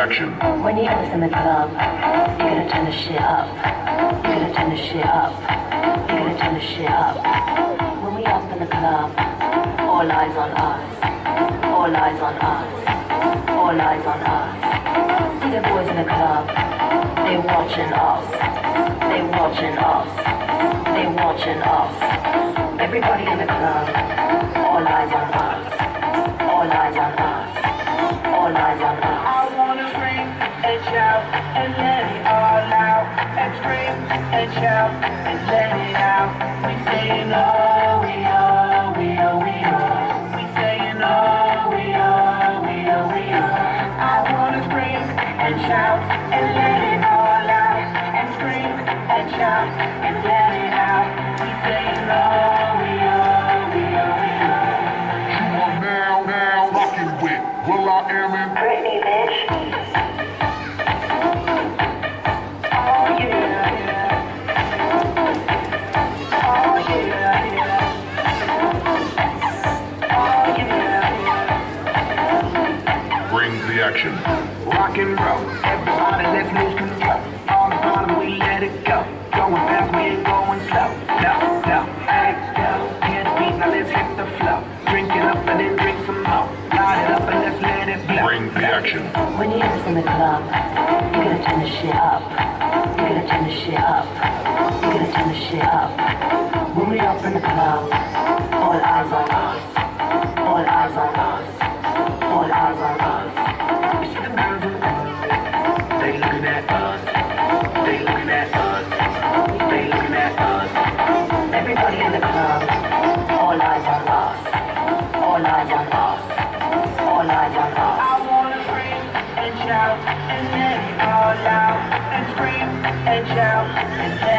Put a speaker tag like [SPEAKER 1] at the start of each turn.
[SPEAKER 1] action.
[SPEAKER 2] When you have us in the club, you're gonna turn the shit up. You're gonna turn the shit up. You're gonna turn the shit up. When we up in the club, all eyes on us. All eyes on us. All eyes on us. See the boys in the club, they watching us. They watching us. They watching us. Everybody in the club, all eyes on us. All eyes on us. All eyes on us.
[SPEAKER 3] I wanna scream and shout and let it all out. And scream and shout and let it out. We saying oh, we are, we are, we are. We saying oh, we are, we are, we are. I wanna scream and shout and let it all out. And scream and shout and let it out. We saying oh, we are, we are, we are.
[SPEAKER 1] You are now rocking with Will I Am in
[SPEAKER 2] Britney, bitch.
[SPEAKER 3] Oh yeah, yeah. Oh yeah, yeah. Oh yeah, yeah.
[SPEAKER 1] Bring the action.
[SPEAKER 3] Rock and roll, everybody let's lose control. On the bottom we let it go. Going fast, we ain't going slow. No, no, hey, yo, hear the beat, now let's hit the flow. Drink it up and then drink some more. Light it up and let's let it blow.
[SPEAKER 1] Bring the action.
[SPEAKER 2] When you have us in the club, you're gonna turn the shit up. You're gonna turn the shit up. You're gonna turn the shit up. When we up in the club, all eyes on us. All eyes on us. All eyes on us.
[SPEAKER 3] We see them girls in the club. They looking at us. They looking at us. They looking at us.
[SPEAKER 2] Everybody in the club, all eyes on us. All eyes on us. All eyes on us.
[SPEAKER 3] I wanna scream and shout and let it all out. And scream and shout and let